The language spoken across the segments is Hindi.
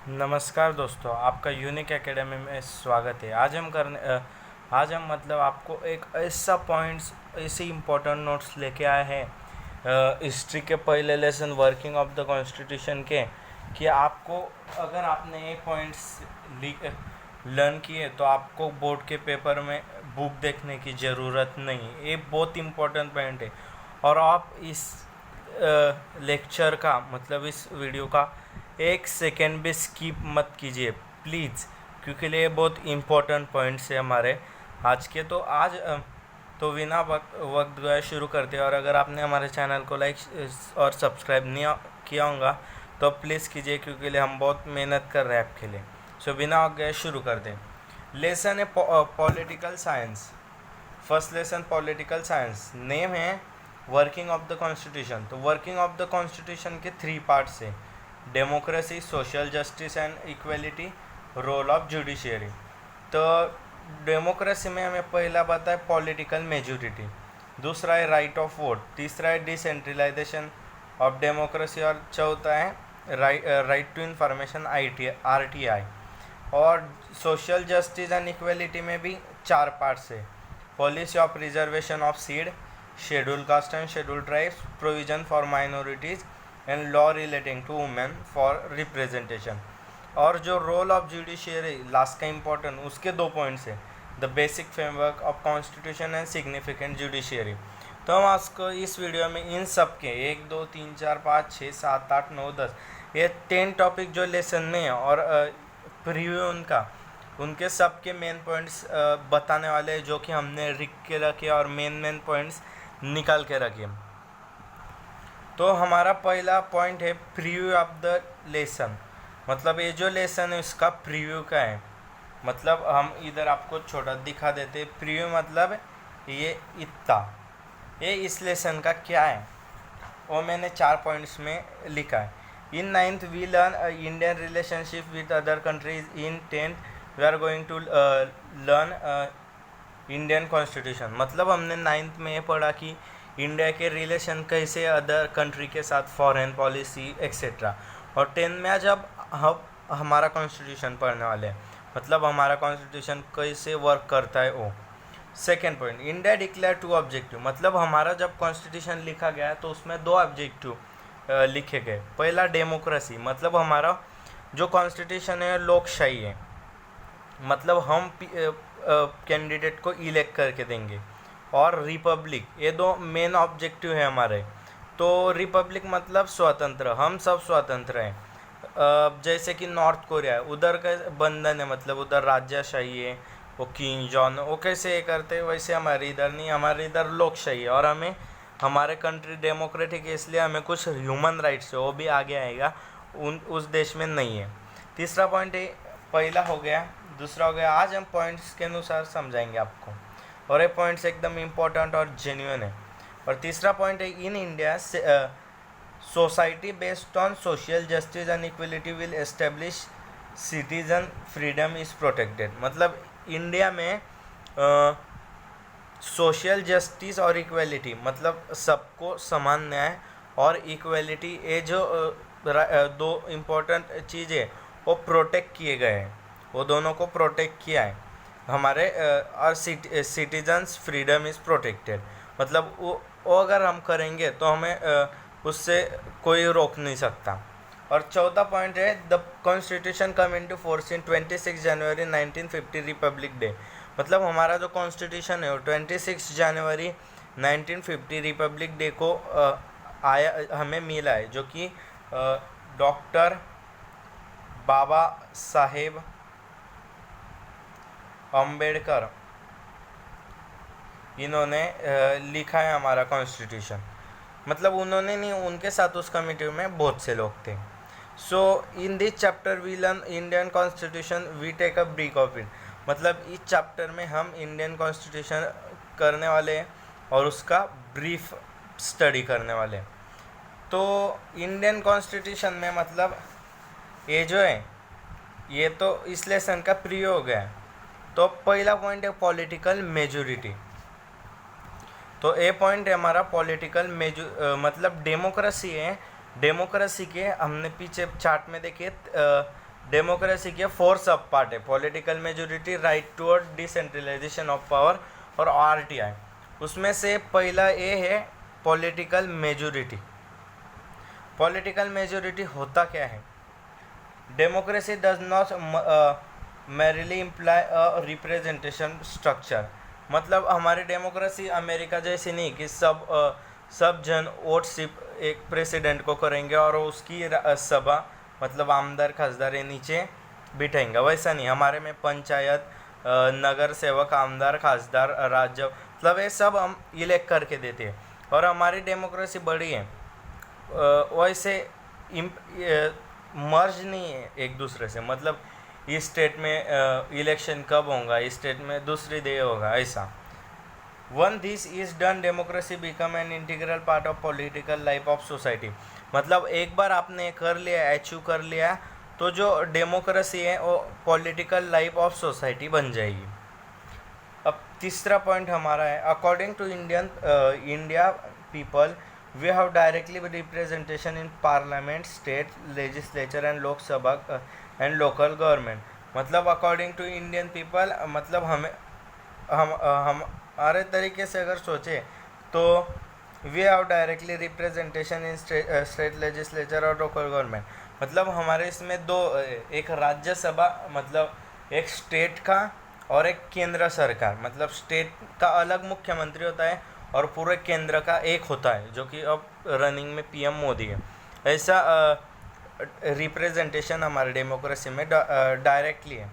नमस्कार दोस्तों, आपका यूनिक एकेडमी में स्वागत है। आज हम मतलब आपको एक ऐसा पॉइंट्स ऐसे इम्पोर्टेंट नोट्स लेके आए हैं हिस्ट्री के पहले lesson working of the constitution के, कि आपको अगर आपने ये पॉइंट्स लर्न किए तो आपको बोर्ड के पेपर में बुक देखने की ज़रूरत नहीं। ये बहुत इम्पोर्टेंट पॉइंट है और आप इस लेक्चर का मतलब इस वीडियो का एक सेकेंड भी स्किप मत कीजिए प्लीज़, क्योंकि ये बहुत इम्पोर्टेंट पॉइंट्स है हमारे आज के। तो बिना वक्त गए शुरू करते हैं। और अगर आपने हमारे चैनल को लाइक और सब्सक्राइब नहीं किया होगा तो प्लीज़ कीजिए, क्योंकि हम बहुत मेहनत कर रहे हैं आपके लिए। सो बिना वक्त गए शुरू कर दें। लेसन है political science. First lesson political science, name है वर्किंग ऑफ द कॉन्स्टिट्यूशन। तो वर्किंग ऑफ द कॉन्स्टिट्यूशन के 3 पार्ट्स है: democracy, social justice and equality, role of judiciary. तो डेमोक्रेसी में हमें पहला पता है पॉलिटिकल मेजोरिटी, दूसरा है राइट ऑफ वोट, तीसरा है डिसेंट्रलाइजेशन ऑफ डेमोक्रेसी और चौथा है राइट टू इंफॉर्मेशन RTI। और सोशल जस्टिस एंड इक्वलिटी में भी 4 पार्ट्स है: policy of reservation of seat, schedule caste and schedule tribes, provision for minorities and law relating to women for representation. और जो रोल ऑफ जुडिशियरी लास्ट का इम्पोर्टेंट, उसके 2 पॉइंट्स है: the basic framework of constitution and significant judiciary. तो हम आपको इस वीडियो में इन सब के 1 2 3 4 5 6 7 8 9 10 ये 10 टॉपिक जो लेसन में है और प्रीव्यू उनके सब के मेन पॉइंट्स बताने वाले हैं, जो कि हमने लिख के रखे और मेन पॉइंट्स निकाल के रखे। तो हमारा पहला पॉइंट है प्रीव्यू ऑफ द लेसन। मतलब ये जो लेसन है उसका प्रीव्यू का है। मतलब हम इधर आपको छोटा दिखा देते हैं। प्रीव्यू मतलब ये इतना, ये इस लेसन का क्या है वो मैंने 4 पॉइंट्स में लिखा है। In 9th we learn Indian relationship with other countries. In 10th we are going to learn Indian constitution. मतलब हमने 9th में ये पढ़ा कि इंडिया के रिलेशन कैसे अदर कंट्री के साथ, फॉरेन पॉलिसी एक्सेट्रा। और 10 में आज अब हम हमारा कॉन्स्टिट्यूशन पढ़ने वाले हैं, मतलब हमारा कॉन्स्टिट्यूशन कैसे वर्क करता है वो। Second point, India declare 2 objective. मतलब हमारा जब कॉन्स्टिट्यूशन लिखा गया तो उसमें 2 ऑब्जेक्टिव लिखे गए। पहला डेमोक्रेसी, मतलब हमारा जो कॉन्स्टिट्यूशन है लोकशाही है, मतलब हम कैंडिडेट को इलेक्ट करके देंगे। और रिपब्लिक, ये 2 मेन ऑब्जेक्टिव है हमारे। तो रिपब्लिक मतलब स्वतंत्र, हम सब स्वतंत्र हैं। जैसे कि नॉर्थ कोरिया है, उधर का बंधन है, मतलब उधर राजाशाही है, वो किंग जॉन वो कैसे ये करते हैं, वैसे हमारे इधर नहीं, हमारे इधर लोकशाही है। और हमें हमारे कंट्री डेमोक्रेटिक है, इसलिए हमें कुछ ह्यूमन राइट्स है वो भी आगे आएगा, उस देश में नहीं है। तीसरा पॉइंट है, पहला हो गया, दूसरा हो गया। आज हम पॉइंट्स के अनुसार समझाएंगे आपको, और ये पॉइंट्स एकदम इम्पोर्टेंट और जेन्युइन है। और तीसरा पॉइंट है, in India society based on social justice and equality will establish citizen freedom is protected. मतलब इंडिया में सोशल जस्टिस और इक्वलिटी, मतलब सबको समान न्याय और इक्वलिटी, ये जो 2 इम्पोर्टेंट चीज़ें वो प्रोटेक्ट किए गए हैं, वो दोनों को प्रोटेक्ट किया है हमारे। और सिटीजन्स फ्रीडम इज़ प्रोटेक्टेड, मतलब वो अगर हम करेंगे तो हमें उससे कोई रोक नहीं सकता। और चौथा पॉइंट है, the constitution come into force in 26 January 1950 Republic day. मतलब हमारा जो कॉन्स्टिट्यूशन है वो 26 जनवरी 1950 रिपब्लिक डे को हमें मिला है, जो कि डॉक्टर बाबा साहेब अम्बेडकर इन्होंने लिखा है हमारा कॉन्स्टिट्यूशन। मतलब उन्होंने नहीं, उनके साथ उस कमेटी में बहुत से लोग थे। So in this chapter we learn Indian constitution, we take a brief of it. मतलब इस चैप्टर में हम इंडियन कॉन्स्टिट्यूशन करने वाले हैं और उसका ब्रीफ स्टडी करने वाले हैं। तो इंडियन कॉन्स्टिट्यूशन में मतलब ये जो है, ये तो इस लेसन का प्रिय हो गया। तो पहला पॉइंट है पॉलिटिकल मेजोरिटी। तो ए पॉइंट है हमारा पॉलिटिकल मतलब डेमोक्रेसी है। डेमोक्रेसी के हमने पीछे चार्ट में देखिए डेमोक्रेसी के 4 सब पार्ट है, political majority, right toward decentralization of power और आरटीआई। उसमें से पहला ए है पॉलिटिकल मेजोरिटी। पॉलिटिकल मेजोरिटी होता क्या है? Democracy does not merrily imply a representation structure. मतलब हमारी डेमोक्रेसी अमेरिका जैसी नहीं कि सब जन वोट सिर्फ एक प्रेसिडेंट को करेंगे और उसकी सभा मतलब आमदार खासदार ये नीचे बिठाएंगे, वैसा नहीं। हमारे में पंचायत, नगर सेवक, आमदार, खासदार, राज्य मतलब ये सब हम इलेक्ट करके देते हैं और हमारी डेमोक्रेसी बड़ी है। वैसे मर्ज नहीं है एक दूसरे से, मतलब इस स्टेट में इलेक्शन कब होगा, इस स्टेट में दूसरी डे होगा, ऐसा। One this is done democracy become an integral part of political life of society. मतलब एक बार आपने कर लिया, अचीव कर लिया, तो जो डेमोक्रेसी है वो पॉलिटिकल लाइफ ऑफ सोसाइटी बन जाएगी। अब तीसरा पॉइंट हमारा है, according to India people we have directly representation in parliament, state legislature and Lok Sabha and local government. मतलब अकॉर्डिंग टू इंडियन पीपल, मतलब हमारे तरीके से अगर सोचे तो we have directly representation in state legislature और लोकल गवर्नमेंट। मतलब हमारे इसमें दो, एक राज्यसभा मतलब एक स्टेट का और एक केंद्र सरकार। मतलब स्टेट का अलग मुख्यमंत्री होता है और पूरे केंद्र का एक होता है जो कि अब रनिंग में पीएम मोदी है। ऐसा रिप्रेजेंटेशन हमारे डेमोक्रेसी में डायरेक्टली है।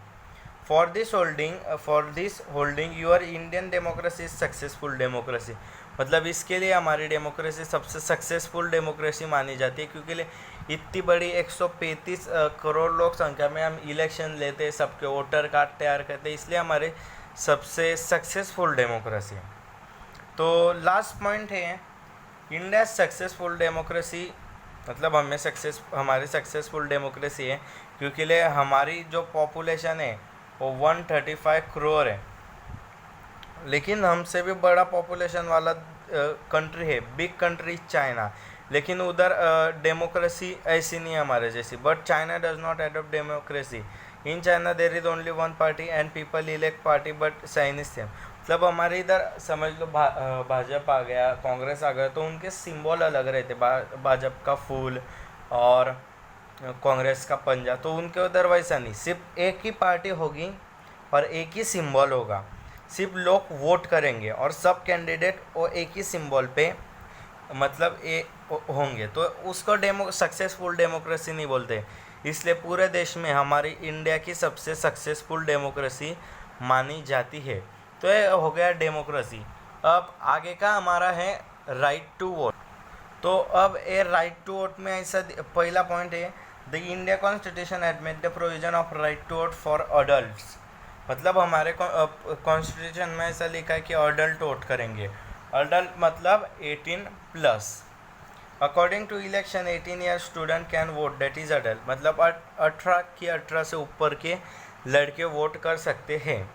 For this holding your Indian democracy is successful democracy. मतलब इसके लिए हमारी डेमोक्रेसी सबसे सक्सेसफुल डेमोक्रेसी मानी जाती है, क्योंकि इतनी बड़ी 135 करोड़ लोक संख्या में हम इलेक्शन लेते हैं, सबके वोटर कार्ड तैयार करते हैं, इसलिए हमारी सबसे सक्सेसफुल डेमोक्रेसी है। तो लास्ट पॉइंट है इंडिया सक्सेसफुल डेमोक्रेसी। मतलब हमारी सक्सेसफुल डेमोक्रेसी है क्योंकि हमारी जो पॉपुलेशन है वो 135 करोड़ है, लेकिन हमसे भी बड़ा पॉपुलेशन वाला कंट्री है, बिग कंट्री चाइना, लेकिन उधर डेमोक्रेसी ऐसी नहीं है हमारे जैसी। But China does not adopt democracy. In China there is only one party and people elect party but Chinese same. मतलब हमारे इधर समझ लो भाजपा आ गया, कांग्रेस आ गया, तो उनके सिंबल अलग रहते, भाजपा का फूल और कांग्रेस का पंजा। तो उनके उधर वैसा नहीं, सिर्फ एक ही पार्टी होगी और एक ही सिंबल होगा, सिर्फ लोग वोट करेंगे और सब कैंडिडेट वो एक ही सिंबल पे मतलब होंगे, तो उसको सक्सेसफुल डेमोक्रेसी नहीं बोलते। इसलिए पूरे देश में हमारी इंडिया की सबसे सक्सेसफुल डेमोक्रेसी मानी जाती है। तो ये हो गया डेमोक्रेसी। अब आगे का हमारा है राइट टू वोट। तो अब ये राइट टू वोट में ऐसा पहला पॉइंट है, the India constitution admit the provision of right to vote for adults. मतलब हमारे कॉन्स्टिट्यूशन में ऐसा लिखा है कि अडल्ट वोट करेंगे। अडल्ट मतलब 18+। According to election 18 year student can vote, that is adult. मतलब 18 से ऊपर के लड़के वोट कर सकते हैं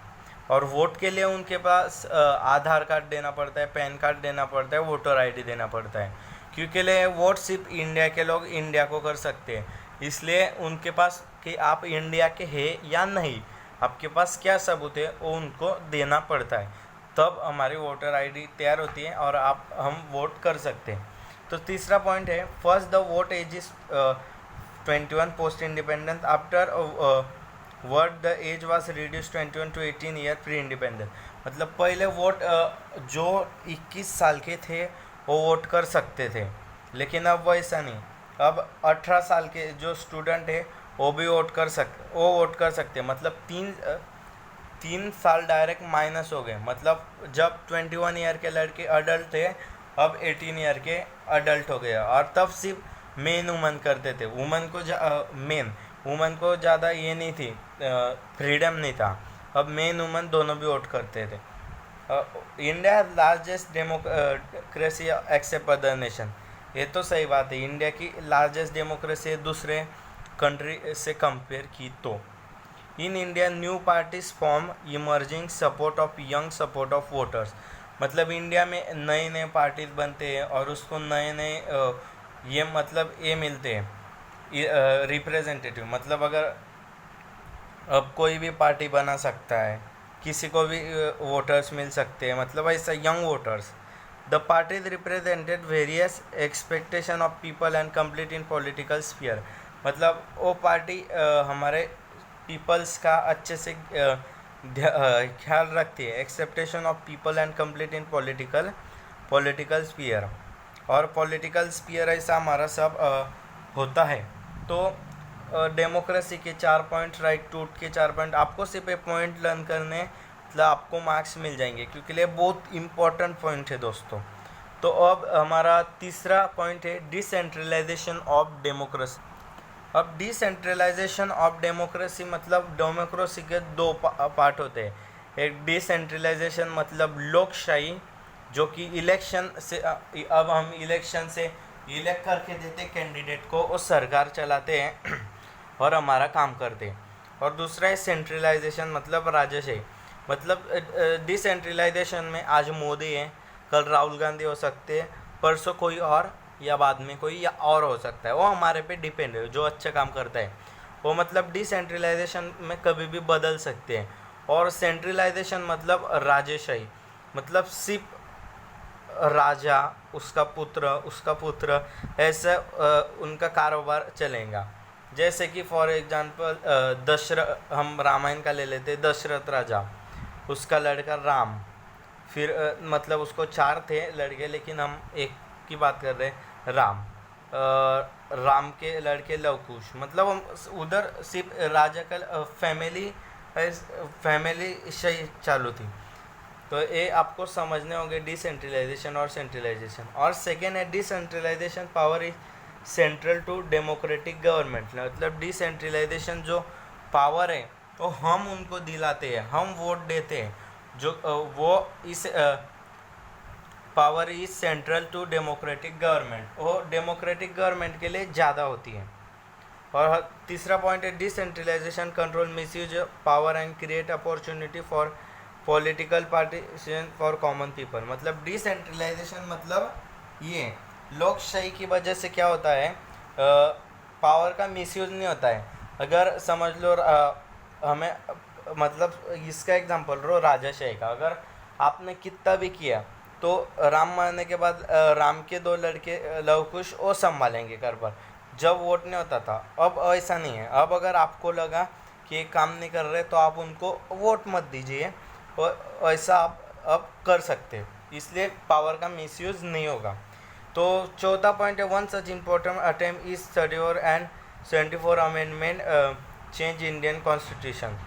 और वोट के लिए उनके पास आधार कार्ड देना पड़ता है, पैन कार्ड देना पड़ता है, वोटर आईडी देना पड़ता है, क्योंकि वोट सिर्फ इंडिया के लोग इंडिया को कर सकते हैं। इसलिए उनके पास कि आप इंडिया के हैं या नहीं, आपके पास क्या सबूत है, वो उनको देना पड़ता है, तब हमारी वोटर आईडी तैयार होती है और हम वोट कर सकते हैं। तो तीसरा पॉइंट है, first the vote age is 21 post independence, afterward the age was reduce 21 to 18 year pre independence. मतलब पहले वोट जो 21 साल के थे वो वोट कर सकते थे, लेकिन अब वैसा नहीं। अब 18 साल के जो स्टूडेंट है वो भी वोट कर सकते हैं। मतलब 3 साल डायरेक्ट माइनस हो गए। मतलब जब 21 ईयर के लड़के अडल्ट थे, अब 18 ईयर के अडल्ट हो गए। और तब सिर्फ मेन वुमन करते थे, वुमन को ज़्यादा ये नहीं थी, फ्रीडम नहीं था। अब मेन वुमन दोनों भी वोट करते थे। India largest democracy except other nation. ये तो सही बात है, इंडिया की लार्जेस्ट डेमोक्रेसी है दूसरे कंट्री से कंपेयर की तो। In India new parties form emerging support of young support of voters. मतलब इंडिया में नए नए पार्टीज बनते हैं और उसको नए नए ये मिलते हैं रिप्रेजेंटेटिव। मतलब अगर अब कोई भी पार्टी बना सकता है, किसी को भी वोटर्स मिल सकते हैं, मतलब ऐसा young voters. The parties represented various expectation of people and complete in political sphere. मतलब वो पार्टी हमारे पीपल्स का अच्छे से ख्याल रखती है। Acceptation of people and complete in political sphere. और पॉलिटिकल स्फीयर ऐसा हमारा सब होता है। तो डेमोक्रेसी के 4 पॉइंट, राइट टू के 4 पॉइंट, आपको सिर्फ एक पॉइंट लर्न करने मतलब आपको मार्क्स मिल जाएंगे, क्योंकि ये बहुत इंपॉर्टेंट पॉइंट है दोस्तों। तो अब हमारा तीसरा पॉइंट है डिसेंट्रलाइजेशन ऑफ डेमोक्रेसी। अब डिसेंट्रलाइजेशन ऑफ डेमोक्रेसी मतलब डेमोक्रेसी के दो पार्ट होते हैं। एक डिसेंट्रलाइजेशन मतलब लोकशाही, जो कि इलेक्शन से अब हम इलेक्शन से इलेक्ट करके देते कैंडिडेट को, वो सरकार चलाते हैं और हमारा काम करते हैं। और दूसरा है सेंट्रलाइजेशन मतलब राजशाही। मतलब डिसेंट्रलाइजेशन में आज मोदी है, कल राहुल गांधी हो सकते हैं, परसों कोई और, या बाद में कोई या और हो सकता है। वो हमारे पे डिपेंड है, जो अच्छा काम करता है वो। मतलब डिसेंट्रलाइजेशन में कभी भी बदल सकते हैं। और सेंट्रलाइजेशन मतलब राजशाही, मतलब सिर्फ राजा, उसका पुत्र ऐसा उनका कारोबार चलेगा। जैसे कि फॉर एग्जांपल हम रामायण का ले लेते, दशरथ राजा, उसका लड़का राम, फिर मतलब उसको 4 थे लड़के, लेकिन हम एक की बात कर रहे हैं, राम। राम के लड़के लवकुश, मतलब हम उधर सिर्फ राजा का फैमिली सही चालू थी। तो ये आपको समझने होंगे डिसेंट्रलाइजेशन और सेंट्रलाइजेशन। और सेकेंड है decentralization power is central to democratic government. मतलब डिसेंट्रलाइजेशन जो पावर है वो हम उनको दिलाते हैं, हम वोट देते हैं, जो वो इस power is central to democratic government, वो डेमोक्रेटिक गवर्नमेंट के लिए ज़्यादा होती है। और तीसरा पॉइंट है decentralization control misuse power and create opportunity for political partition for common people. मतलब डिसेंट्रलाइजेशन मतलब ये लोकशाही की वजह से क्या होता है, पावर का मिसयूज नहीं होता है। अगर समझ लो हमें मतलब इसका एग्जांपल लो राजाशाही का, अगर आपने कितना भी किया तो राम मरने के बाद राम के 2 लड़के लवकुश वो संभालेंगे घर पर, जब वोट नहीं होता था। अब ऐसा नहीं है। अब अगर आपको लगा कि ये काम नहीं कर रहे तो आप उनको वोट मत दीजिए, और ऐसा आप अब कर सकते हो, इसलिए पावर का मिसयूज नहीं होगा। तो चौथा पॉइंट है one such important attempt is 34 and 74 amendment change Indian constitution.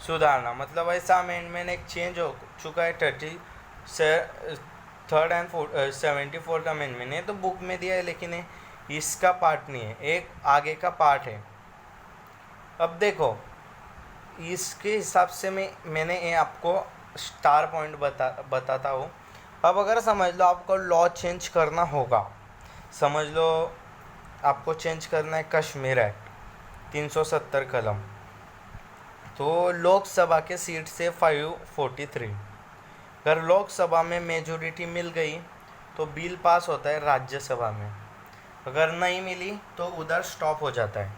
सुधारना मतलब ऐसा अमेंडमेंट एक चेंज हो चुका है, 33rd एंड 74th अमेंडमेंट है, तो बुक में दिया है, लेकिन इसका पार्ट नहीं है, एक आगे का पार्ट है। अब देखो इसके हिसाब से मैंने ये आपको स्टार पॉइंट बताता हूँ। अब अगर समझ लो आपको लॉ चेंज करना होगा, समझ लो आपको चेंज करना है कश्मीर एक्ट 370 कलम, तो लोकसभा के सीट से 543, अगर लोकसभा में मेजोरिटी मिल गई तो बिल पास होता है राज्यसभा में, अगर नहीं मिली तो उधर स्टॉप हो जाता है।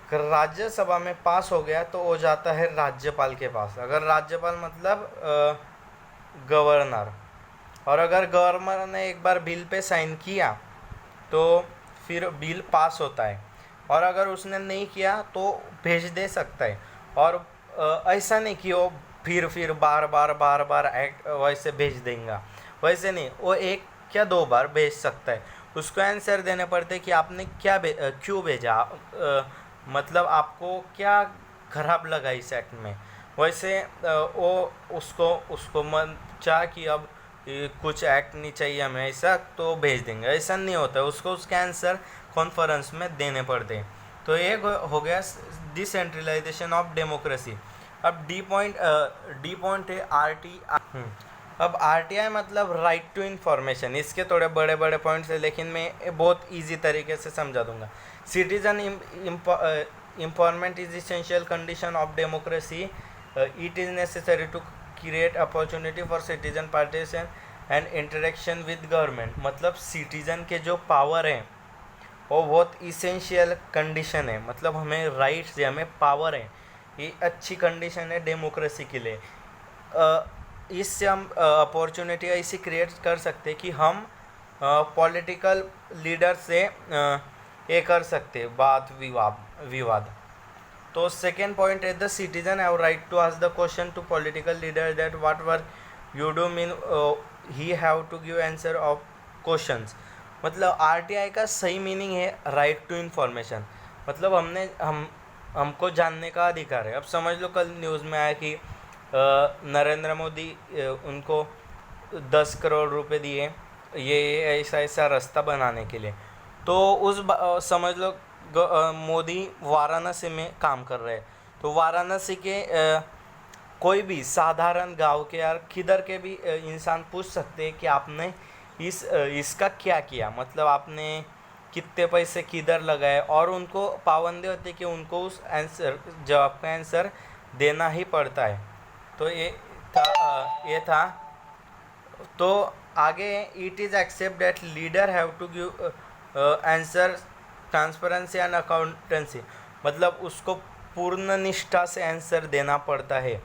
अगर राज्यसभा में पास हो गया तो हो जाता है राज्यपाल के पास, अगर राज्यपाल मतलब गवर्नर, और अगर गवर्नर ने एक बार बिल पे साइन किया तो फिर बिल पास होता है, और अगर उसने नहीं किया तो भेज दे सकता है। और ऐसा नहीं कि वो फिर बार बार एक्ट वैसे भेज देंगे, वैसे नहीं, वो 1 या 2 बार भेज सकता है। उसको आंसर देने पड़ते कि आपने क्यों भेजा, मतलब आपको क्या खराब लगा इस एक्ट में। वैसे वो उसको मन चाह कि अब कुछ एक्ट नहीं चाहिए हमें ऐसा, तो भेज देंगे, ऐसा नहीं होता है, उसको उसके आंसर कॉन्फ्रेंस में देने पड़ते हैं। तो ये हो गया डिसेंट्रलाइजेशन ऑफ डेमोक्रेसी। अब डी पॉइंट है RTI। अब RTI मतलब राइट टू इन्फॉर्मेशन, इसके थोड़े बड़े बड़े पॉइंट्स है, लेकिन मैं बहुत इजी तरीके से समझा दूंगा। Citizen empowerment is essential condition of democracy. It is necessary to create opportunity for citizen participation and interaction with government। मतलब सिटीजन के जो पावर है वो बहुत इसेंशियल कंडीशन है, मतलब हमें राइट्स है, हमें पावर है ये अच्छी कंडीशन है डेमोक्रेसी के लिए। इससे हम अपॉर्चुनिटी ऐसी क्रिएट कर सकते हैं कि हम पॉलिटिकल लीडर से ये कर सकते बात विवाद। तो सेकेंड पॉइंट है the citizen have right to ask the question to political leader that what were you do mean he have to give answer of questions. मतलब आरटीआई का सही मीनिंग है राइट टू इन्फॉर्मेशन, मतलब हमको जानने का अधिकार है। अब समझ लो कल न्यूज़ में आया कि नरेंद्र मोदी उनको 10 करोड़ रुपए दिए ये ऐसा रास्ता बनाने के लिए। तो समझ लो मोदी वाराणसी में काम कर रहे हैं, तो वाराणसी के कोई भी साधारण गांव के या किधर के भी इंसान पूछ सकते हैं कि आपने इसका क्या किया, मतलब आपने कितने पैसे किधर लगाए, और उनको पाबंदी होती है कि उनको उस जवाब का आंसर देना ही पड़ता है। तो ये था। तो आगे it is except that leader have to give answer transparency and accountancy, मतलब उसको पूर्ण निष्ठा से आंसर देना पड़ता है,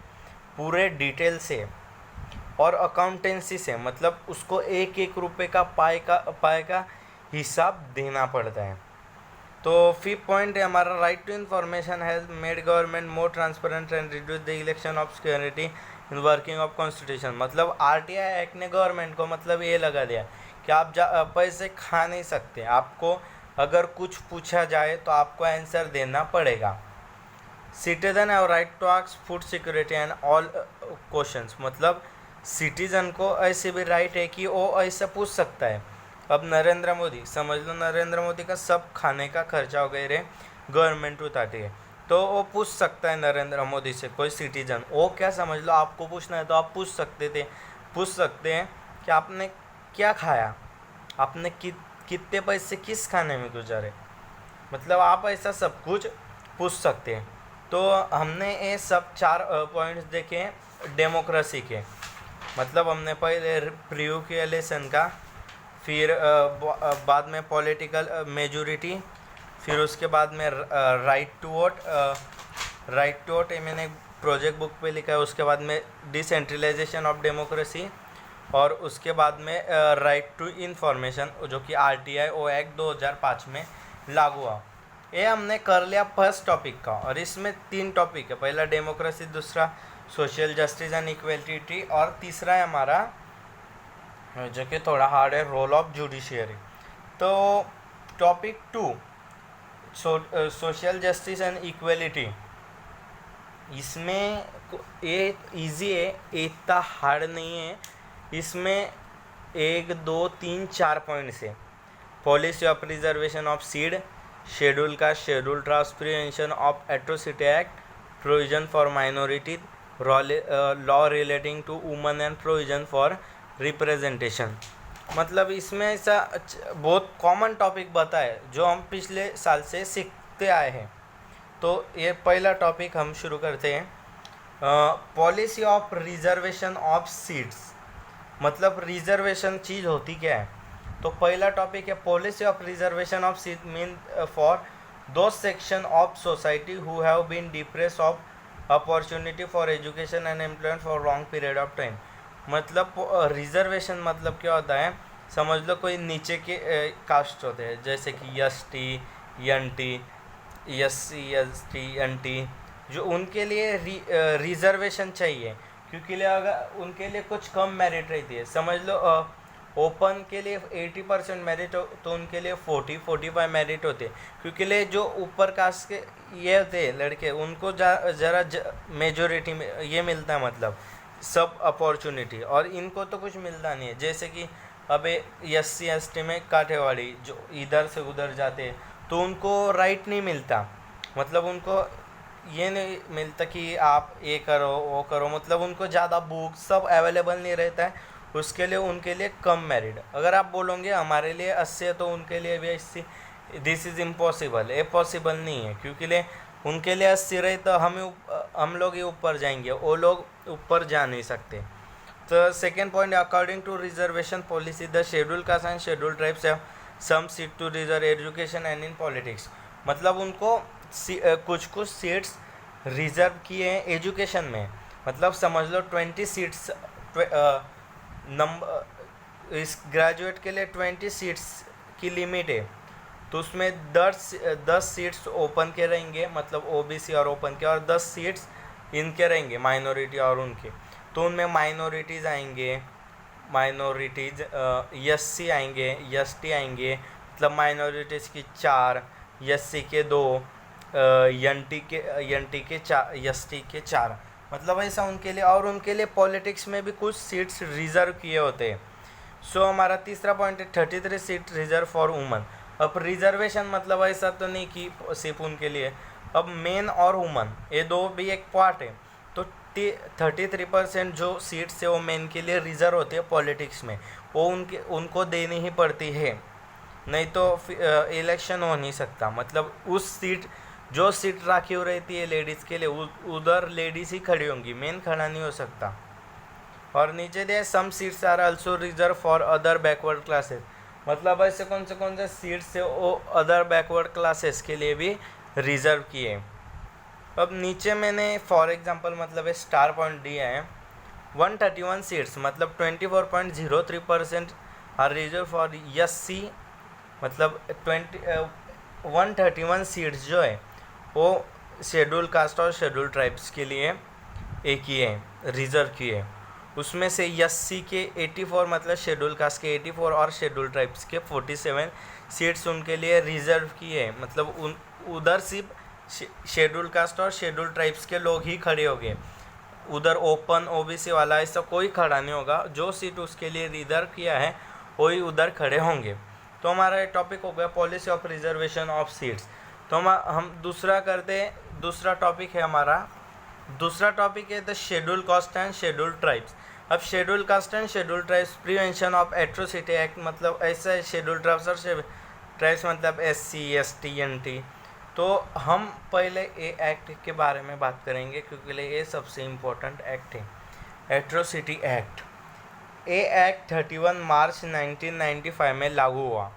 पूरे डिटेल से, और अकाउंटेंसी से, मतलब उसको एक एक रुपये का पाए का हिसाब देना पड़ता है। तो 5th पॉइंट है हमारा right to information has made government more transparent and reduce the election of security in working of constitution. मतलब आरटीआई एक्ट ने गवर्नमेंट को मतलब ये लगा दिया कि आप पैसे खा नहीं सकते, आपको अगर कुछ पूछा जाए तो आपको आंसर देना पड़ेगा। Citizen have right to ask food security and all questions, मतलब सिटीजन को ऐसे भी राइट है कि वो ऐसा पूछ सकता है। अब नरेंद्र मोदी, समझ लो नरेंद्र मोदी का सब खाने का खर्चा वगैरह गवर्नमेंट उठाती है, तो वो पूछ सकता है नरेंद्र मोदी से कोई सिटीजन, वो क्या समझ लो आपको पूछना है तो आप पूछ सकते हैं कि आपने क्या खाया, आपने कितने पैसे किस खाने में गुजारे, मतलब आप ऐसा सब कुछ पूछ सकते हैं। तो हमने ये सब 4 पॉइंट्स देखे डेमोक्रेसी के, मतलब हमने पहले प्रीव्यू किया लेसन का, फिर बाद में पॉलिटिकल मेजॉरिटी, फिर उसके बाद में राइट टू वोट ये मैंने प्रोजेक्ट बुक पे लिखा है, उसके बाद में डिसेंट्रलाइजेशन ऑफ डेमोक्रेसी, और उसके बाद में राइट टू इन्फॉर्मेशन जो कि आरटीआई एक्ट 2005 में लागू हुआ। ये हमने कर लिया फर्स्ट टॉपिक का, और इसमें 3 टॉपिक है, पहला डेमोक्रेसी, दूसरा सोशल जस्टिस एंड इक्वलिटी, और तीसरा है हमारा जो कि थोड़ा हार्ड है, रोल ऑफ जुडिशियरी। तो topic 2 social justice and equality, इसमें ये इजी है, इतना हार्ड नहीं है। इसमें 1 2 3 4 पॉइंट्स है। Policy of preservation of seed, schedule का schedule trust, prevention of atrocity act, provision for minority, law relating to women and provision for representation. मतलब इसमें ऐसा बहुत कॉमन टॉपिक बताए जो हम पिछले साल से सीखते आए हैं। तो ये पहला टॉपिक हम शुरू करते हैं, policy of reservation of seats, मतलब रिजर्वेशन चीज़ होती क्या है। तो पहला टॉपिक है policy of reservation of seat mean for those section of society who have been depress of opportunity for education and employment for long period of time. मतलब रिजर्वेशन मतलब क्या होता है, समझ लो कोई नीचे के कास्ट होते हैं जैसे कि ST, NT, SC, ST, NT, जो उनके लिए रिजर्वेशन चाहिए, क्योंकि अगर उनके लिए कुछ कम मेरिट रहती है। समझ लो ओपन के लिए 80% मेरिट हो तो उनके लिए 40-45 मेरिट होते हैं, क्योंकि जो ऊपर कास्ट के ये होते हैं लड़के, उनको ज़रा मेजोरिटी में ये मिलता है, मतलब सब अपॉर्चुनिटी, और इनको तो कुछ मिलता नहीं है। जैसे कि अबे SC ST में काठेवाड़ी जो इधर से उधर जाते हैं तो उनको राइट नहीं मिलता, मतलब उनको ये नहीं मिलता कि आप ये करो वो करो, मतलब उनको ज़्यादा बुक सब अवेलेबल नहीं रहता है, उसके लिए उनके लिए कम मेरिट। अगर आप बोलोगे हमारे लिए 80 है तो उनके लिए भी 80, दिस इज़ इम्पॉसिबल, ये पॉसिबल नहीं है, क्योंकि उनके लिए 80 रहे तो हम लोग ही ऊपर जाएंगे, वो लोग ऊपर जा नहीं सकते। तो second point, according to reservation policy the schedule caste and schedule tribes have some seat to reserve education and in politics, मतलब उनको कुछ सीट्स रिजर्व किए हैं एजुकेशन में, मतलब समझ लो 20 सीट्स नंबर इस ग्रेजुएट के लिए 20 सीट्स की लिमिट है, तो उसमें 10 सीट्स ओपन के रहेंगे, मतलब ओबीसी और ओपन के, और 10 सीट्स इनके रहेंगे माइनॉरिटी और उनके। तो उनमें माइनॉरिटीज़ आएंगे, माइनॉरिटीज़ एससी आएंगे, एसटी आएंगे, मतलब माइनॉरिटीज़ की 4, एससी के 2, एनटी के 4, एसटी के 4, मतलब ऐसा उनके लिए। और उनके लिए पॉलिटिक्स में भी कुछ सीट्स रिजर्व किए होते हैं। सो हमारा तीसरा पॉइंट है 33 सीट रिजर्व फॉर वुमन। अब रिजर्वेशन मतलब ऐसा तो नहीं कि सिर्फ उनके लिए, अब मेन और वुमन ये दो भी एक पार्ट है। तो 33% जो सीट्स है वो मेन के लिए रिजर्व होती है पॉलिटिक्स में, वो उनको देनी ही पड़ती है, नहीं तो इलेक्शन हो नहीं सकता। मतलब उस सीट जो सीट राखी हो रहती है लेडीज़ के लिए, उधर लेडीज़ ही खड़ी होंगी, मेन खड़ा नहीं हो सकता। और नीचे दिए some seats are also reserve for other backward classes, मतलब ऐसे कौन से सीट्स है वो अदर बैकवर्ड क्लासेस के लिए भी रिजर्व किए। अब नीचे मैंने फॉर एग्जांपल मतलब एक स्टार पॉइंट दिया है, 131 सीट्स मतलब 24.03% आर रिजर्व फॉर एससी, मतलब 131 सीट्स जो है वो शेड्यूल कास्ट और शेड्यूल ट्राइब्स के लिए एक ही है, रिजर्व किए। उसमें से एससी के 84, मतलब शेड्यूल कास्ट के 84 और शेड्यूल ट्राइब्स के 47 सीट्स उनके लिए रिजर्व किए, मतलब उधर सिर्फ शेड्यूल कास्ट और शेड्यूल ट्राइब्स के लोग ही खड़े होंगे, उधर ओपन ओबीसी वाला ऐसा कोई खड़ा नहीं होगा। जो सीट उसके लिए रिजर्व किया है वही उधर खड़े होंगे। तो हमारा ये टॉपिक हो गया policy of reservation of seats. तो हम दूसरा करते हैं, दूसरा टॉपिक है हमारा, दूसरा टॉपिक है the schedule caste and schedule tribes. अब schedule caste and schedule tribes prevention of atrocity act, मतलब ऐसा है शेड्यूल ट्राइब्स और ट्राइब्स मतलब SC ST NT। तो हम पहले ये एक्ट के बारे में बात करेंगे क्योंकि ये सबसे इम्पोर्टेंट एक्ट है, एट्रोसिटी एक्ट। ये एक्ट 31 मार्च 1995 में लागू हुआ।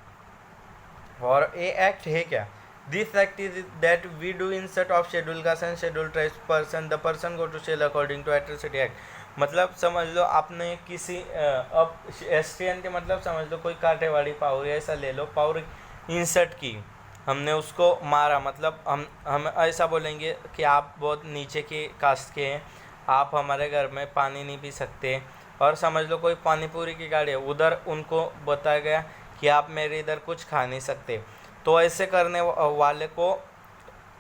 और ये एक्ट है क्या? This act is that we do insert of schedule caste and schedule tribes person the person go to cell according to atrocity act. मतलब समझ लो आपने किसी अब STN के मतलब समझ लो कोई कांटेवाड़ी पावर ऐसा ले लो, पावर इंसर्ट की, हमने उसको मारा, मतलब हम ऐसा बोलेंगे कि आप बहुत नीचे के कास्ट के हैं, आप हमारे घर में पानी नहीं पी सकते। और समझ लो कोई पानी पूरी की गाड़ी है, उधर उनको बताया गया कि आप मेरे इधर कुछ खा नहीं सकते। तो ऐसे करने वाले को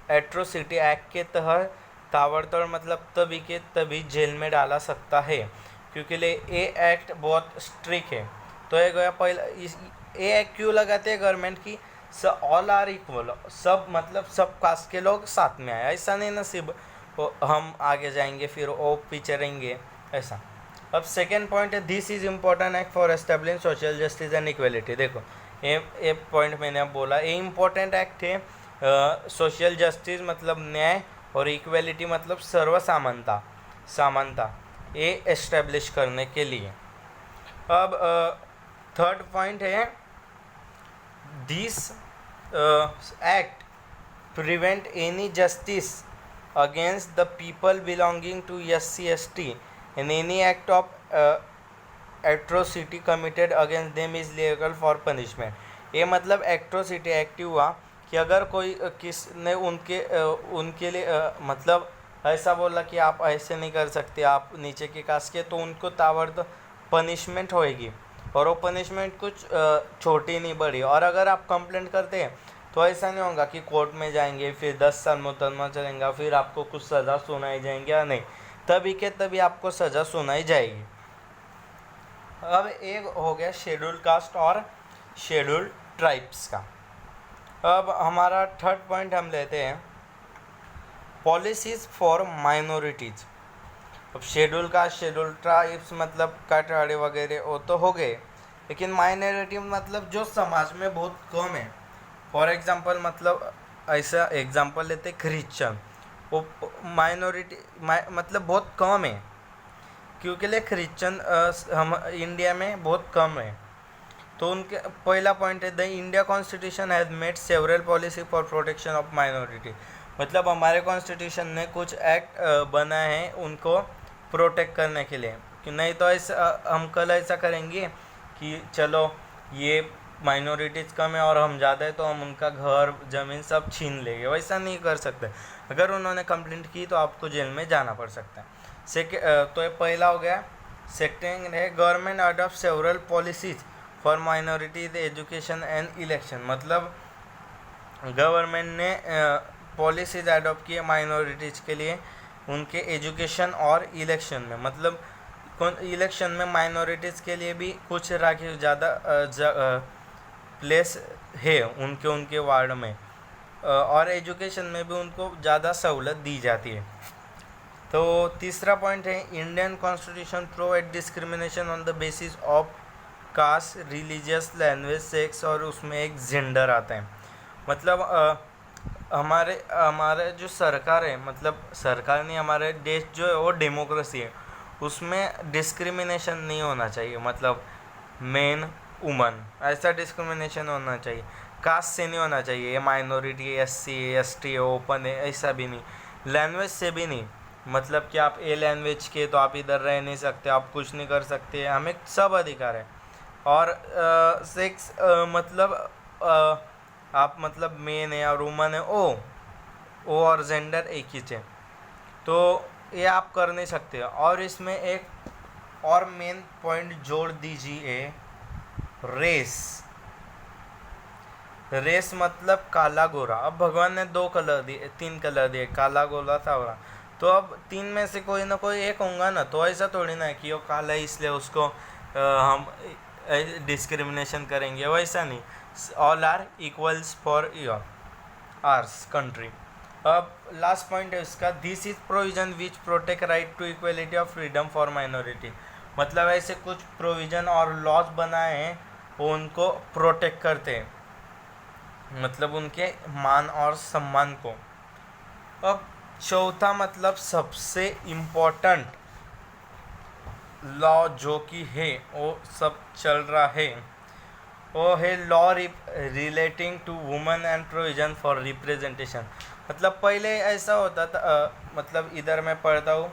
एट्रोसिटी एक्ट के तहत ताबड़तोड़ मतलब तभी के तभी जेल में डाला सकता है, क्योंकि ये एक्ट बहुत स्ट्रिक्ट है। तो ये गया पहला, ये एक्ट क्यों लगाते हैं गवर्नमेंट की, ऑल आर इक्वल, सब मतलब सब कास्ट के लोग साथ में आए, ऐसा नहीं नसीब हम आगे जाएंगे फिर वो पीछे रहेंगे ऐसा। अब सेकेंड पॉइंट है this is important act for establish social justice and equality. देखो ये पॉइंट मैंने अब बोला, ये इम्पोर्टेंट एक्ट है, सोशल जस्टिस मतलब न्याय और इक्वलिटी मतलब सर्वसमानता, समानता, ये एस्टेब्लिश करने के लिए। अब थर्ड पॉइंट है this act prevent any justice against the people belonging to SC ST and any act of atrocity committed against them is liable for punishment। ये मतलब एट्रोसिटी एक्ट हुआ कि अगर कोई किसने उनके लिए मतलब ऐसा बोला कि आप ऐसे नहीं कर सकते, आप नीचे के कास्ट के, तो उनको ताबड़तोड़ पनिशमेंट होएगी, और वो पनिशमेंट कुछ छोटी नहीं बड़ी। और अगर आप कंप्लेंट करते हैं तो ऐसा नहीं होगा कि कोर्ट में जाएंगे फिर 10 साल मुकदमा चलेगा फिर आपको कुछ सज़ा सुनाई जाएंगे, या नहीं, तभी के तभी आपको सज़ा सुनाई जाएगी। अब एक हो गया शेड्यूल कास्ट और शेड्यूल ट्राइब्स का। अब हमारा थर्ड पॉइंट हम लेते हैं पॉलिसीज़ फॉर माइनॉरिटीज़। अब शेड्यूल कास्ट शेड्यूल ट्राइब्स मतलब काठियावाड़ी वगैरह वो तो हो गए, लेकिन माइनॉरिटी मतलब जो समाज में बहुत कम है। फॉर एग्जांपल मतलब ऐसा एग्जांपल लेते क्रिश्चियन, वो माइनॉरिटी मतलब बहुत कम है, क्योंकि ले क्रिश्चियन हम इंडिया में बहुत कम है। तो उनके पहला पॉइंट है the India constitution has made several policy for protection of minority. मतलब हमारे कॉन्स्टिट्यूशन ने कुछ एक्ट बना है उनको प्रोटेक्ट करने के लिए, कि नहीं तो ऐसा हम कल ऐसा करेंगे कि चलो ये माइनॉरिटीज़ कम है और हम ज़्यादा है तो हम उनका घर ज़मीन सब छीन लेंगे, वैसा नहीं कर सकते। अगर उन्होंने कंप्लेंट की तो आपको जेल में जाना पड़ सकता है। तो ये पहला हो गया। सेकंड है government adopt several policies for minorities education and election. मतलब गवर्नमेंट ने पॉलिसीज अडॉप्ट किए माइनॉरिटीज़ के लिए उनके एजुकेशन और इलेक्शन में। मतलब इलेक्शन में माइनॉरिटीज़ के लिए भी कुछ राखी ज़्यादा प्लेस है उनके वार्ड में, और एजुकेशन में भी उनको ज़्यादा सहूलत दी जाती है। तो तीसरा पॉइंट है Indian constitution provide discrimination on the basis of caste, religious, language, sex, और उसमें एक जेंडर आता है। मतलब हमारे जो सरकार है, मतलब सरकार नहीं, हमारे देश जो है वो डेमोक्रेसी है, उसमें डिस्क्रिमिनेशन नहीं होना चाहिए। मतलब मेन वुमन ऐसा डिस्क्रिमिनेशन होना चाहिए। कास्ट से नहीं होना चाहिए, ये माइनॉरिटी है, SC है, ST है, ओपन है, ऐसा भी नहीं। लैंग्वेज से भी नहीं, मतलब कि आप ए लैंग्वेज के तो आप इधर रह नहीं सकते, आप कुछ नहीं कर सकते, हमें सब अधिकार है। और सेक्स मतलब आप मतलब मेन है और वुमन है, ओ और जेंडर एक ही है, तो ये आप कर नहीं सकते। और इसमें एक और मेन पॉइंट जोड़ दीजिए, रेस मतलब काला गोरा। अब भगवान ने 2 कलर दिए, 3 कलर दिए, काला गोरा सावरा, तो अब 3 में से कोई ना कोई एक होगा ना। तो ऐसा थोड़ी ना है कि वो काला है इसलिए उसको हम डिस्क्रिमिनेशन करेंगे, वैसा नहीं। All are equals for your ours country. अब लास्ट पॉइंट है उसका, this is provision which protect right to equality of freedom for minority. मतलब ऐसे कुछ प्रोविजन और लॉज बनाए हैं वो उनको प्रोटेक्ट करते हैं, मतलब उनके मान और सम्मान को। अब चौथा मतलब सबसे इम्पोर्टेंट लॉ जो कि है वो सब चल रहा है, वो है law relating to women and provision for representation. मतलब पहले ऐसा होता था, मतलब इधर मैं पढ़ता हूँ,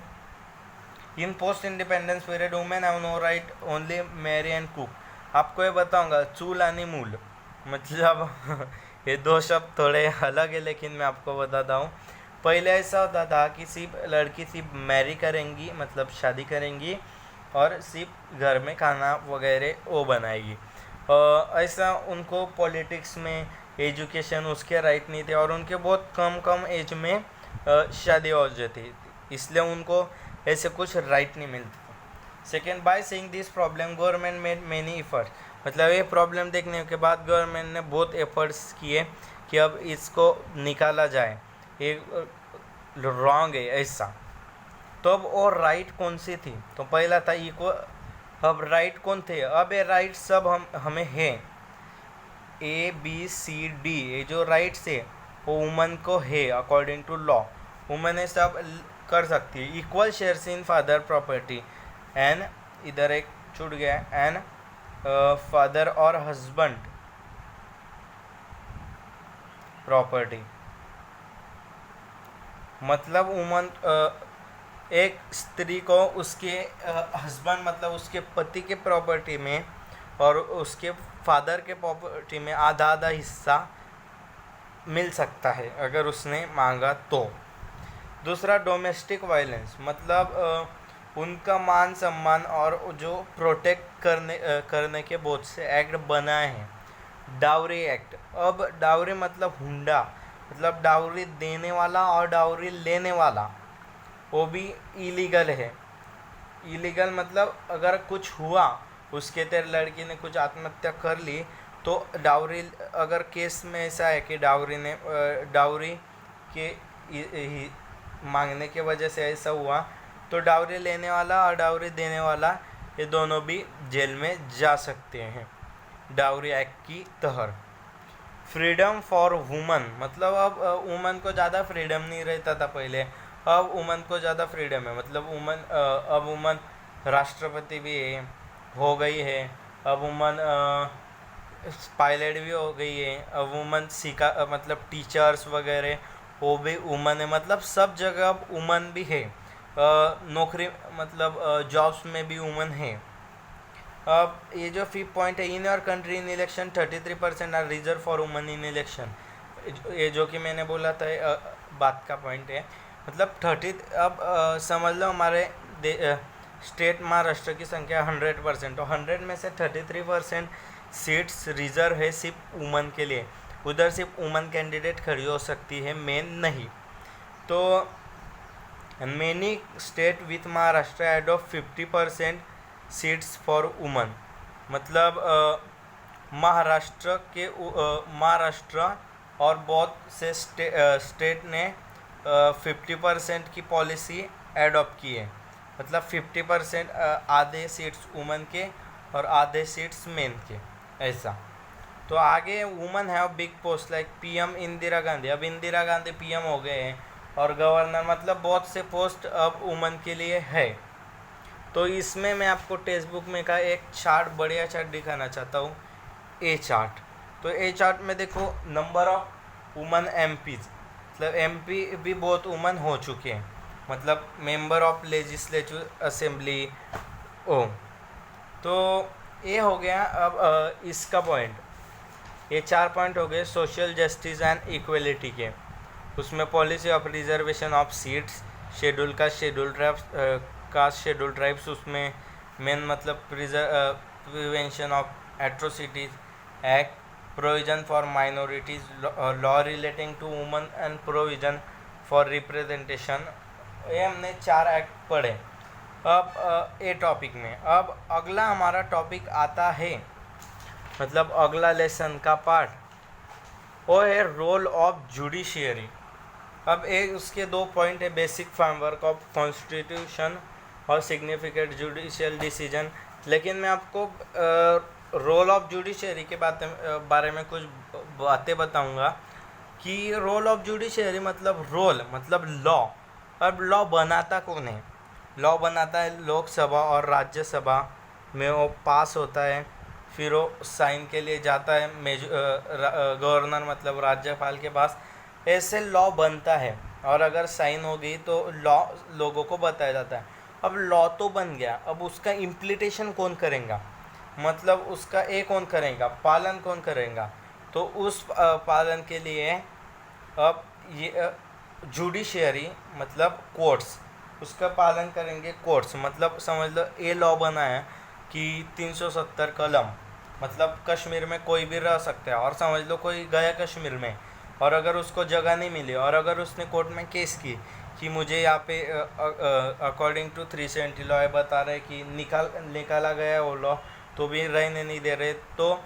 in post independence period women have no right only marry and cook. आपको ये बताऊँगा, चूल आणि मूल, मतलब ये 2 शब्द थोड़े अलग है लेकिन मैं आपको बताता हूँ। पहले ऐसा होता था कि सिर्फ लड़की सिर्फ मैरी करेंगी, मतलब शादी करेंगी, और सिर्फ घर में खाना वगैरह वो बनाएगी। ऐसा उनको पॉलिटिक्स में, एजुकेशन उसके राइट नहीं थे, और उनके बहुत कम एज में शादी हो जाती थी, इसलिए उनको ऐसे कुछ राइट नहीं मिलता। Second, by seeing this problem government made many efforts. मतलब ये प्रॉब्लम देखने के बाद गवर्नमेंट ने बहुत एफर्ट्स किए कि अब इसको निकाला जाए, ये रॉन्ग है ऐसा। तो अब वो राइट कौन सी थी? तो पहला था इक्वल। अब राइट कौन थे? अब ये राइट सब हमें है, ABCD, ये जो राइट्स है वो वुमन को है अकॉर्डिंग टू लॉ। वुमन ये सब कर सकती है। Equal shares in father property and, इधर एक छूट गया, एंड फादर और हस्बैंड प्रॉपर्टी। मतलब वुमन एक स्त्री को उसके हस्बैंड मतलब उसके पति के प्रॉपर्टी में और उसके फादर के प्रॉपर्टी में आधा हिस्सा मिल सकता है अगर उसने मांगा तो। दूसरा, डोमेस्टिक वायलेंस, मतलब उनका मान सम्मान और जो प्रोटेक्ट करने के बहुत से एक्ट बनाए हैं। Dowry act. अब डाउरी मतलब हुंडा, मतलब डाउरी देने वाला और डाउरी लेने वाला, वो भी इलीगल है। इलीगल मतलब अगर कुछ हुआ, उसके तेरे लड़की ने कुछ आत्महत्या कर ली, तो डाउरी, अगर केस में ऐसा है कि डाउरी के मांगने के वजह से ऐसा हुआ, तो डाउरी लेने वाला और डाउरी देने वाला ये दोनों भी जेल में जा सकते हैं डाउरी एक्ट की तहत। फ्रीडम फॉर वुमन, मतलब अब वुमन को ज़्यादा फ्रीडम नहीं रहता था पहले, अब वुमन को ज़्यादा फ्रीडम है। मतलब अब वुमन राष्ट्रपति भी हो गई है, अब वुमन पायलट भी हो गई है, अब वुमन मतलब टीचर्स वगैरह वो भी वुमन है, मतलब सब जगह अब वुमन भी है। नौकरी मतलब जॉब्स में भी वुमन है। अब ये जो 5th पॉइंट है, in your country in election 33% are reserve for woman in election. ये जो कि मैंने बोला था बात का पॉइंट है, मतलब 30। अब समझ लो हमारे स्टेट महाराष्ट्र की संख्या 100%, तो 100 में से 33% सीट्स रिजर्व है सिर्फ वुमन के लिए। उधर सिर्फ वुमन कैंडिडेट खड़ी हो सकती है, मेन नहीं। तो many state with Maharashtra add of 50% seats for woman, मतलब महाराष्ट्र और बहुत से स्टेट ने 50% की पॉलिसी एडॉप्ट की है, मतलब 50% आधे सीट्स वुमन के और आधे सीट्स मेन के, ऐसा। तो आगे woman have big post like PM Indira Gandhi. अब इंदिरा गांधी पीएम हो गए हैं, और गवर्नर, मतलब बहुत से पोस्ट अब वुमन के लिए है। तो इसमें मैं आपको टेक्स्ट बुक में का एक चार्ट, बढ़िया चार्ट दिखाना चाहता हूँ, ए चार्ट। तो ए चार्ट में देखो नंबर ऑफ वुमन एमपीज, मतलब एमपी भी बहुत वुमन हो चुके हैं, मतलब मेंबर ऑफ लेजिस्लेटिव असेंबली। ओ तो ये हो गया। अब इसका पॉइंट, ये 4 पॉइंट हो गए सोशल जस्टिस एंड इक्वलिटी के। उसमें policy of reservation of seats, schedule caste, schedule tribes, उसमें मेन मतलब prevention of atrocities act, provision for minorities, law relating to woman and provision for representation. ये हमने 4 एक्ट पढ़े। अब ए टॉपिक में, अब अगला हमारा टॉपिक आता है, मतलब अगला लेसन का पार्ट, वो है रोल ऑफ जुडिशियरी। अब एक उसके 2 पॉइंट है, बेसिक फ्रेमवर्क ऑफ कॉन्स्टिट्यूशन और सिग्निफिकेंट जुडिशियल डिसीजन। लेकिन मैं आपको रोल ऑफ जुडिशियरी के बारे में कुछ बातें बताऊंगा कि रोल ऑफ जुडिशियरी मतलब रोल, मतलब लॉ। अब लॉ बनाता कौन है? लॉ बनाता है लोकसभा और राज्यसभा में, वो पास होता है, फिर वो साइन के लिए जाता है गवर्नर मतलब राज्यपाल के पास, ऐसे लॉ बनता है। और अगर साइन हो गई तो लॉ लोगों को बताया जाता है। अब लॉ तो बन गया, अब उसका इम्प्लीमेंटेशन कौन करेगा, मतलब उसका कौन करेगा, पालन कौन करेगा? तो उस पालन के लिए अब ये जुडिशियरी मतलब कोर्ट्स, उसका पालन करेंगे कोर्ट्स। मतलब समझ लो ये लॉ बना है कि 370 कलम, मतलब कश्मीर में कोई भी रह सकता है। और समझ लो कोई गया कश्मीर में, और अगर उसको जगह नहीं मिली, और अगर उसने कोर्ट में केस की कि मुझे यहाँ पे अकॉर्डिंग टू 370 लॉ बता रहे कि निकाला गया वो लॉ, तो भी रहने नहीं दे रहे, तो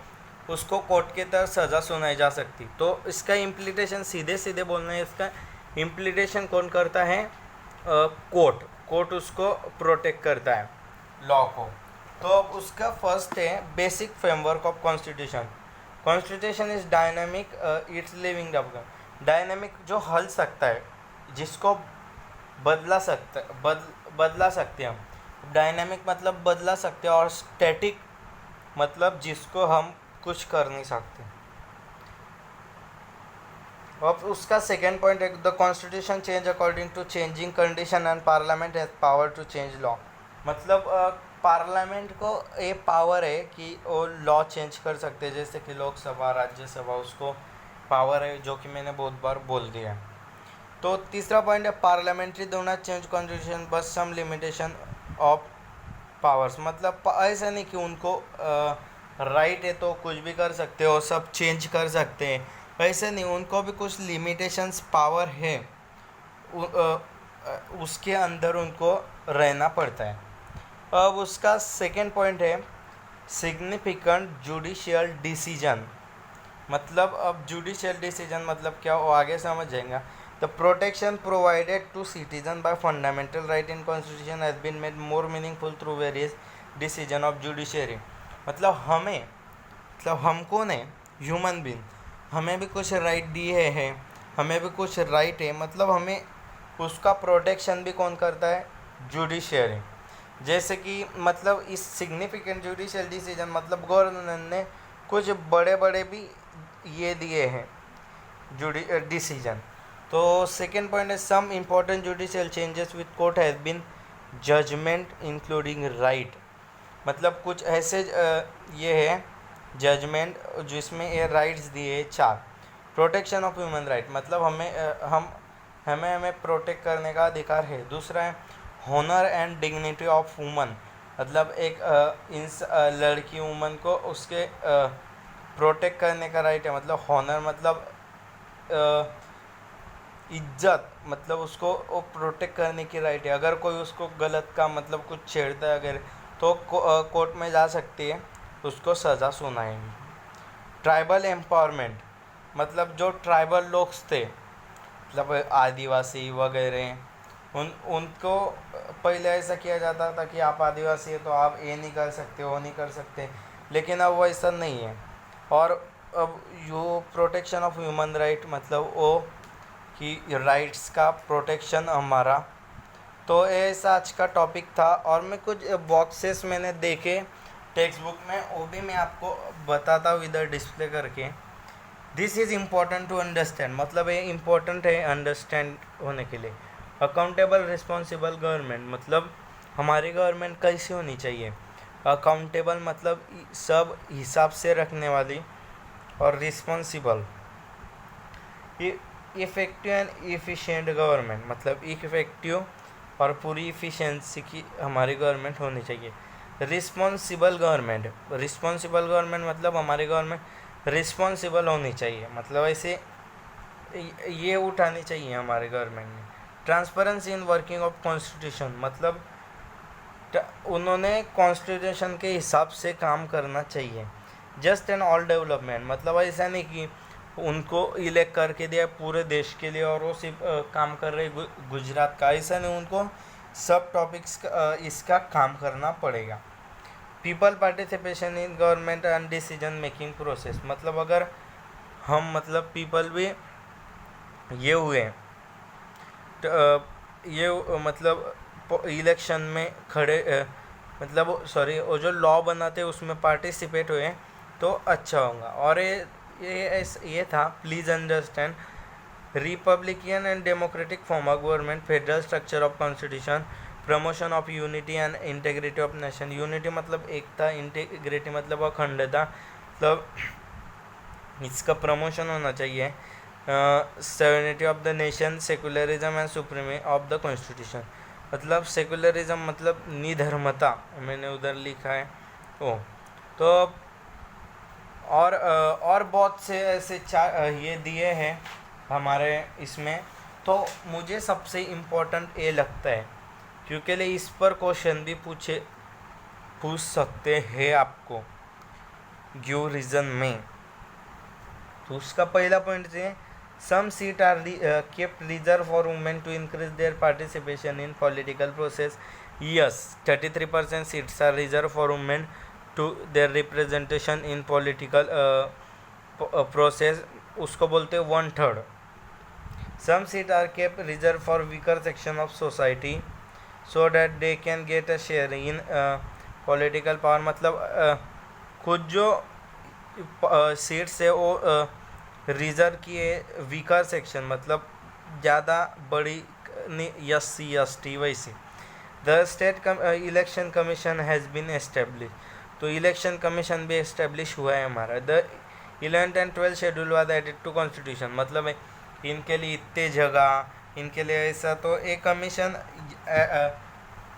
उसको कोर्ट के तहत सज़ा सुनाई जा सकती। तो इसका इम्प्लीमेंटेशन सीधे सीधे बोलना है, इसका इम्प्लीमेंटेशन कौन करता है? कोर्ट उसको प्रोटेक्ट करता है लॉ को। तो अब उसका फर्स्ट है basic framework of constitution. Constitution is dynamic, it's living document. Dynamic जो हल सकता है, जिसको बदला सकते हैं हम। डायनामिक मतलब बदला सकते हैं, और स्टैटिक मतलब जिसको हम कुछ कर नहीं सकते। अब उसका सेकेंड पॉइंट है the constitution change according to changing condition and parliament has power to change law. मतलब पार्लियामेंट को ये पावर है कि वो लॉ चेंज कर सकते हैं, जैसे कि लोकसभा राज्यसभा, उसको पावर है, जो कि मैंने बहुत बार बोल दिया है। तो तीसरा पॉइंट है parliamentary do not change constitution but some limitation of powers. मतलब ऐसा नहीं कि उनको राइट है तो कुछ भी कर सकते हो, सब चेंज कर सकते हैं, ऐसे नहीं, उनको भी कुछ लिमिटेशंस पावर है, उसके अंदर उनको रहना पड़ता है। अब उसका सेकेंड पॉइंट है सिग्निफिकेंट जुडिशियल डिसीजन। मतलब अब जुडिशियल डिसीजन मतलब क्या, वो आगे समझ जाएगा। The protection provided to citizen by fundamental right in constitution has been made more meaningful through various decision of judiciary. मतलब हम कौन है? ह्यूमन बीइंग, हमें भी कुछ राइट दिए हैं, हमें भी कुछ राइट है, मतलब हमें उसका प्रोटेक्शन भी कौन करता है? जुडिशियरी। जैसे कि मतलब इस सिग्निफिकेंट जुडिशियल डिसीजन मतलब गवर्नर ने कुछ बड़े बड़े भी ये दिए हैं डिसीजन, तो सेकेंड पॉइंट है some important judicial changes with court has been judgement including right, मतलब कुछ ऐसे ये है जजमेंट जिसमें ये राइट्स दिए 4। प्रोटेक्शन ऑफ ह्यूमन राइट, मतलब हमें प्रोटेक्ट करने का अधिकार है। दूसरा है honour and dignity of woman, मतलब एक लड़की वुमन को उसके प्रोटेक्ट करने का राइट है। मतलब हॉनर मतलब इज्जत, मतलब उसको वो प्रोटेक्ट करने की राइट है। अगर कोई उसको गलत का मतलब कुछ छेड़ता है अगर, तो कोर्ट में जा सकती है, उसको सज़ा सुनाएंगे। ट्राइबल एम्पावरमेंट, मतलब जो ट्राइबल लोग थे, मतलब आदिवासी वगैरह, उनको पहले ऐसा किया जाता था कि आप आदिवासी है तो आप ये नहीं कर सकते, वो नहीं कर सकते, लेकिन अब वैसा नहीं है। और अब यो प्रोटेक्शन ऑफ ह्यूमन राइट, मतलब वो कि राइट्स का प्रोटेक्शन हमारा। तो ऐसा आज का टॉपिक था। और मैं कुछ बॉक्सेस मैंने देखे टेक्स्ट बुक में, वो भी मैं आपको बताता हूँ इधर डिस्प्ले करके। This is important to understand, मतलब ये इम्पोर्टेंट है अंडरस्टैंड होने के लिए। अकाउंटेबल रिस्पॉन्सिबल गवर्नमेंट, मतलब हमारी गवर्नमेंट कैसी होनी चाहिए। अकाउंटेबल मतलब सब हिसाब से रखने वाली, और responsible effective and efficient government, मतलब इफ़ेक्टिव और पूरी इफ़िशिएंसी की हमारी गवर्नमेंट होनी चाहिए। रिस्पॉन्सिबल गवर्नमेंट मतलब हमारी गवर्नमेंट रिस्पॉन्सिबल होनी चाहिए, मतलब ऐसे ये उठानी चाहिए हमारे गवर्नमेंट ने। Transparency in working of constitution, मतलब उन्होंने कॉन्स्टिट्यूशन के हिसाब से काम करना चाहिए। जस्ट एंड ऑल डेवलपमेंट, मतलब ऐसा नहीं कि उनको इलेक्ट करके दिया पूरे देश के लिए और वो सिर्फ काम कर रहे गुजरात का, ऐसा नहीं, उनको सब टॉपिक्स इसका काम करना पड़ेगा। People participation in government and decision making process, मतलब अगर हम मतलब पीपल भी ये हुए ये मतलब इलेक्शन में खड़े मतलब सॉरी वो जो लॉ बनाते उसमें पार्टिसिपेट हुए तो अच्छा होगा। और ये था please understand Republican and democratic form of government, federal structure of constitution, promotion of unity and integrity of nation. Unity मतलब एकता, इंटेग्रिटी मतलब अखंडता, मतलब इसका प्रमोशन होना चाहिए। Sovereignty of the nation, secularism and supreme of the constitution, मतलब सेकुलरिज्म मतलब निधर्मता, मैंने उधर लिखा है ओ। तो और बहुत से ऐसे ये दिए हैं हमारे इसमें। तो मुझे सबसे इम्पोर्टेंट ये लगता है क्योंकि इस पर क्वेश्चन भी पूछ सकते हैं आपको गिव रीजन में। तो उसका पहला पॉइंट है some seat are kept reserve for women to increase their participation in political process. Yes, 33% seats are reserve for women to their representation in political process, उसको बोलते हैं 1/3। Some seat are kept reserve for weaker section of society so that they can get a share in political power, मतलब खुद जो सीट्स है वो रिजर्व किए वीकर सेक्शन, मतलब ज़्यादा बड़ी SC ST वैसे। The state election commission has been establish, तो इलेक्शन कमीशन भी एस्टेब्लिश हुआ है हमारा। The 11th and 12th schedule was added to constitution, मतलब इनके लिए इतने जगह, इनके लिए ऐसा, तो एक कमीशन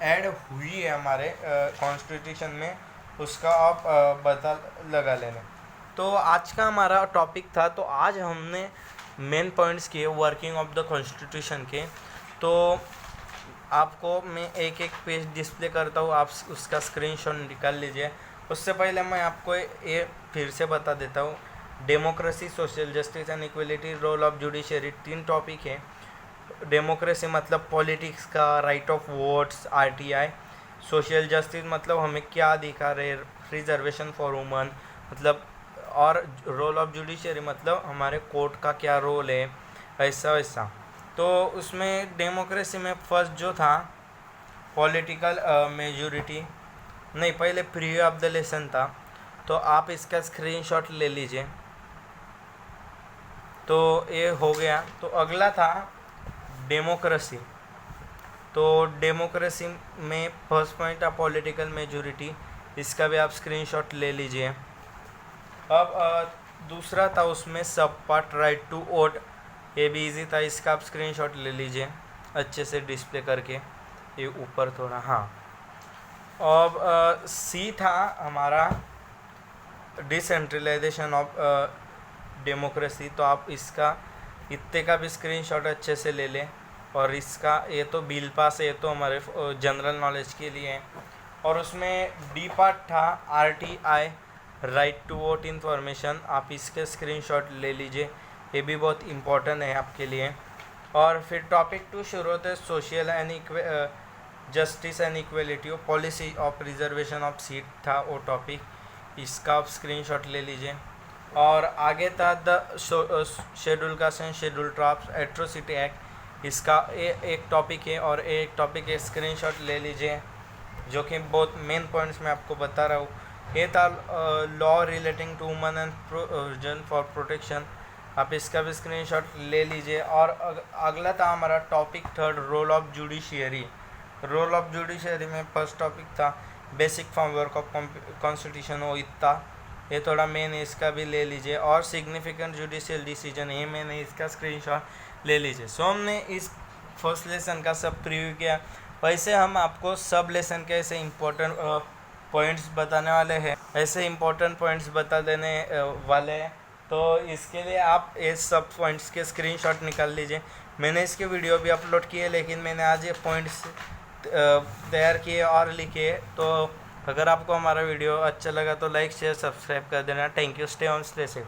ऐड हुई है हमारे कॉन्स्टिट्यूशन में, उसका आप पता लगा लेना। तो आज का हमारा टॉपिक था। तो आज हमने मेन पॉइंट्स किए वर्किंग ऑफ द कॉन्स्टिट्यूशन के। तो आपको मैं एक एक पेज डिस्प्ले करता हूँ, आप उसका स्क्रीनशॉट निकाल लीजिए। उससे पहले मैं आपको ये फिर से बता देता हूँ, democracy, social justice and equality, role of judiciary, 3 topic है। डेमोक्रेसी मतलब पॉलिटिक्स का, right of votes, RTI। Social justice मतलब हमें क्या अधिकार है, रिजर्वेशन फॉर वुमन, मतलब, और रोल ऑफ जुडिशरी मतलब हमारे कोर्ट का क्या रोल है, ऐसा वैसा। तो उसमें डेमोक्रेसी में फर्स्ट जो था पॉलिटिकल मेजॉरिटी, नहीं पहले प्रीव्यू ऑफ द लेसन था, तो आप इसका स्क्रीनशॉट ले लीजिए। तो ये हो गया। तो अगला था डेमोक्रेसी। तो डेमोक्रेसी में फर्स्ट पॉइंट था पॉलिटिकल मेजोरिटी, इसका भी आप स्क्रीनशॉट ले लीजिए। अब दूसरा था उसमें सब पार्ट राइट टू वोट, ये भी इजी था, इसका आप स्क्रीनशॉट ले लीजिए अच्छे से डिस्प्ले करके, ये ऊपर थोड़ा। हाँ, अब सी था हमारा डिसेंट्रलाइजेशन ऑफ डेमोक्रेसी, तो आप इसका इतने का भी स्क्रीनशॉट अच्छे से ले लें। और इसका ये तो बिल पास है, ये तो हमारे जनरल नॉलेज के लिए है। और उसमें डी पार्ट था RTI right to vote information, आप इसके स्क्रीनशॉट ले लीजिए, ये भी बहुत इम्पोर्टेंट है आपके लिए। और फिर टॉपिक 2 शुरू होते हैं social and justice and equality, policy of reservation of seat था वो टॉपिक, इसका आप स्क्रीनशॉट ले लीजिए। और आगे था the schedule caste and schedule tribes atrocity act, इसका एक टॉपिक है और एक टॉपिक है, स्क्रीनशॉट ले लीजिए, जो कि बहुत मेन पॉइंट्स मैं आपको बता रहा हूँ। ये था law relating to woman and provision for protection, आप इसका भी स्क्रीनशॉट ले लीजिए। और अगला था हमारा topic 3 role of judiciary. Role of judiciary में फर्स्ट टॉपिक था बेसिक फ्रेमवर्क ऑफ कॉन्स्टिट्यूशन, वो इतना, ये थोड़ा मेन है, इसका भी ले लीजिए। और सिग्निफिकेंट जुडिशियल डिसीजन, ये मेन है, इसका स्क्रीनशॉट ले लीजिए। सो हमने इस फर्स्ट लेसन का सब प्रीव्यू किया। वैसे हम आपको सब लेसन के ऐसे इम्पोर्टेंट पॉइंट्स बताने वाले हैं, ऐसे इम्पोर्टेंट पॉइंट्स बता देने वाले हैं। तो इसके लिए आप ये सब पॉइंट्स के स्क्रीनशॉट निकाल लीजिए। मैंने इसके वीडियो भी अपलोड किए, लेकिन मैंने आज ये पॉइंट्स तैयार किए और लिखे। तो अगर आपको हमारा वीडियो अच्छा लगा तो लाइक शेयर सब्सक्राइब कर देना। Thank you, stay on stay safe.